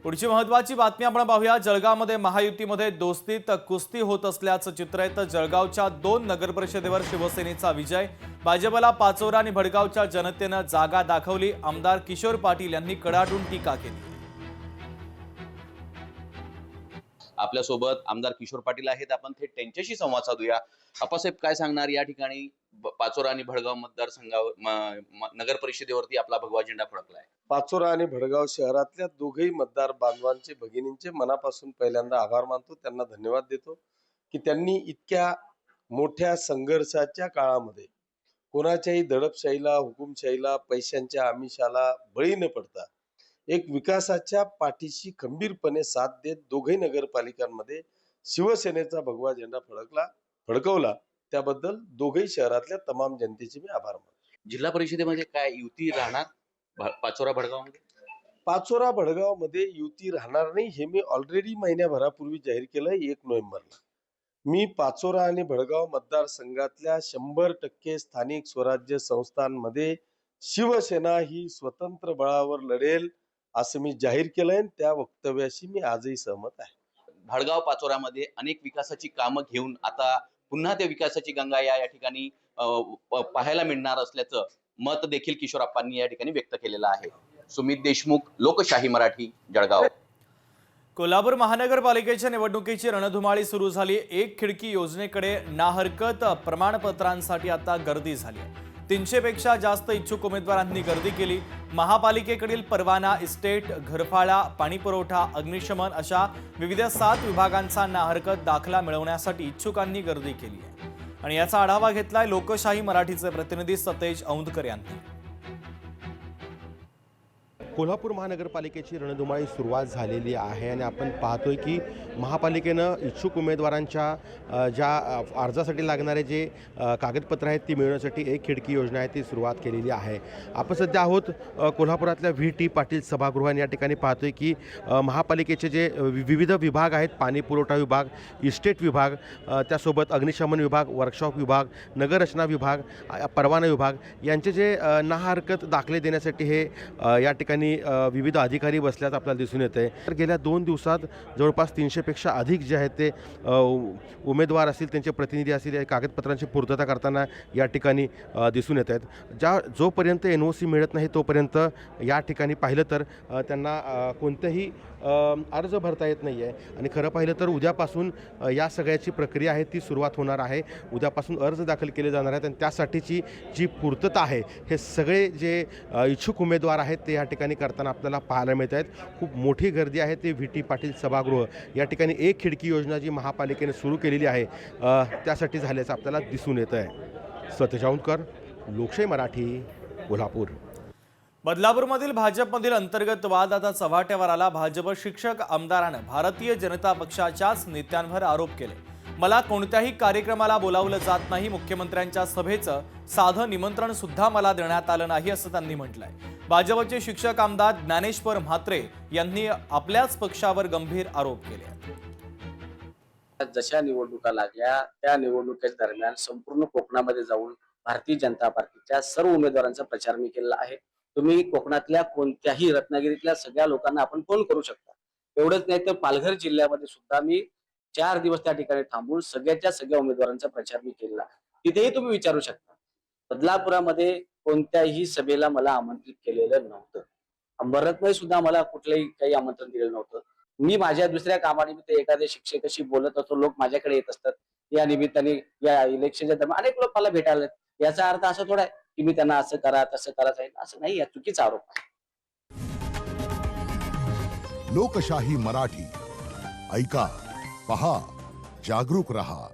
पुढची महत्त्वाची बातमी आपण पाहूया। जळगावमध्ये महायुतीमध्ये दोस्तीत कुस्ती होत असल्याचं चित्र आहे। तर जळगावच्या 2 नगरपरिषदेवर शिवसेनेचा विजय। भाजपला पाचोरा आणि भडगावच्या जनतेनं जागा दाखवली। आमदार किशोर पाटील यांनी कडाडून टीका केली। आपल्या सोबत आमदार किशोर पाटील आहेत। आपण थेट त्यांच्याशी संवाद साधूया। आपासाहेब काय सांगणार या ठिकाणी पाचोरा आणि भडगाव मतदारसंघावर नगर परिषदेवरती आपला भगवा झेंडा फडकलाय। पाचोरा आणि भडगाव शहरातल्या दोघेही मतदार बांधवांचे भगिनींचे मनापासून पहिल्यांदा आभार मानतो, त्यांना धन्यवाद देतो की त्यांनी इतक्या मोठ्या संघर्षाच्या काळामध्ये कोणाच्याही दडपशाहीला, हुकुमशाहीला, पैशांच्या आमिषाला बळी न पडता एक विकासाच्या पाठीशी खंबीरपणे साथ देत दोघेही नगरपालिकांमध्ये शिवसेनेचा भगवा झेंडा फडकवला। त्याबद्दल दोघेही शहरातल्या तमाम जनतेचे मी आभार मानतो। जिल्हा परिषदेमध्ये काय युती राहणार पाचोरा भडगाव मध्ये? पाचोरा भडगाव मध्ये युती राहणार नाही हे मी ऑलरेडी महिन्याभरापूर्वी जाहीर केलंय 1 नोव्हेंबरला। मी पाचोरा आणि भडगाव मतदारसंघातल्या 100% स्थानिक स्वराज्य संस्थांमध्ये शिवसेना ही स्वतंत्र बळावर लढेल असं मी जाहीर केलंय। त्या वक्तव्याशी मी आजही सहमत आहे। भडगाव पाचोरामध्ये अनेक विकासाची कामं घेऊन आता पुन्हा त्या विकासाची गंगा या ठिकाणी पाहायला मिळणार असल्याचं मत देखील किशोरप्पांनी या ठिकाणी व्यक्त केलेलं आहे। सुमित देशमुख, लोकशाही मराठी, जळगाव। कोल्हापूर महानगरपालिकेच्या निवडणुकीची रणधुमाळी सुरू झाली। एक खिडकी योजनेकडे नाहरकत प्रमाणपत्रांसाठी आता गर्दी झाली आहे। 300 पेक्षा जास्त इच्छुक उमेदवारांनी गर्दी केली। महापालिकेकडील परवाना, इस्टेट, घरफाळा, पाणीपुरवठा, अग्निशमन अशा विविध 7 विभागांचा नाहरकत दाखला मिळवण्यासाठी इच्छुकांनी गर्दी केली आहे। आणि याचा आढावा घेतलाय लोकशाही मराठीचे प्रतिनिधी सतेज औंधकर यांनी। कोल्हापूर महानगरपालिकेची रणधुमाळी सुरुवात झालेली आहे आणि आपण पाहतोय की महापालिकेनं इच्छुक उमेदवारांच्या ज्या अर्जासाठी लागणारे जे कागदपत्र आहेत ती मिळवण्यासाठी एक खिडकी योजना आहे ती सुरुवात केलेली आहे। आपण सध्या आहोत कोल्हापुरातल्या VT पाटील सभागृह आणि या ठिकाणी पाहतोय की महापालिकेचे जे विविध विभाग आहेत, पाणी पुरवठा विभाग, इस्टेट विभाग, त्यासोबत अग्निशमन विभाग, वर्कशॉप विभाग, नगररचना विभाग, परवाना विभाग यांचे जे नाहरकत दाखले देण्यासाठी हे या ठिकाणी विविध अधिकारी बसल्याचं आपल्याला दिसून येत आहे। तर गेल्या 2 दिवसात जवळपास 300 पेक्षा अधिक जे आहेत ते उमेदवार असतील, त्यांचे प्रतिनिधी असतील, या कागदपत्रांची पूर्तता करताना या ठिकाणी दिसून येत आहेत। जोपर्यंत NOC मिळत नाही तोपर्यंत या ठिकाणी पाहिलं तर त्यांना कोणतेही अर्ज भरता येत नाही आहे। आणि खरं पाहिलं तर उद्यापासून या सगळ्याची प्रक्रिया आहे ती सुरुवात होणार आहे। उद्यापासून अर्ज दाखल केले जाणार आहेत आणि त्यासाठीची जी पूर्तता आहे हे सगळे जे इच्छुक उमेदवार आहेत ते या ठिकाणी करताना आपल्याला पाहायला मिळत आहेत। खूप मोठी गर्दी आहे। ते VT पाटील सभागृह या ठिकाणी एक खिडकी योजना जी महापालिकेने सुरू केलेली आहे त्यासाठी झाल्याचं आपल्याला दिसून येत आहे। सतेज औंधकर, लोकशाही मराठी, कोल्हापूर। बदलापूरमधील भाजपमधील अंतर्गत वाद आता चव्हाट्यावर आला। भाजप शिक्षक आमदारानं भारतीय जनता पक्षाच्याच नेत्यांवर आरोप केले। मला कोणत्याही कार्यक्रमाला बोलावलं जात नाही। मुख्यमंत्र्यांच्या सभेचं साधं निमंत्रण सुद्धा मला देण्यात आलं नाही असं त्यांनी म्हटलंय। भाजपचे शिक्षक आमदार ज्ञानेश्वर म्हात्रे यांनी आपल्याच पक्षावर गंभीर आरोप केले। जशा निवडणुका लागल्या त्या निवडणुकीच्या दरम्यान संपूर्ण कोकणामध्ये जाऊन भारतीय जनता पार्टीच्या सर्व उमेदवारांचा प्रचार मी केलेला आहे। तुम्ही कोकणातल्या कोणत्याही, रत्नागिरीतल्या सगळ्या लोकांना आपण फोन करू शकता। एवढंच नाही तर पालघर जिल्ह्यामध्ये सुद्धा मी 4 दिवस त्या ठिकाणी थांबून सगळ्याच्या सगळ्या उमेदवारांचा प्रचार मी केला। तिथेही तुम्ही विचारू शकता। बदलापुरामध्ये कोणत्याही सभेला मला आमंत्रित केलेलं नव्हतं। अंबरनाथमध्ये सुद्धा मला कुठलंही काही आमंत्रण दिलेलं नव्हतं। मी माझ्या दुसऱ्या कामानिमित्त एखाद्या शिक्षकाशी बोलत असतो, लोक माझ्याकडे येत असतात। या निमित्ताने या इलेक्शनच्या दरम्यान अनेक लोक मला भेटायला येतात। याचा अर्थ असा थोडा आहे की मी त्यांना असं करा तसं करा सांगितलं, असं नाही। या चुकीचा आरोप आहे। लोकशाही मराठी, ऐका, पहा, जागरूक रहा।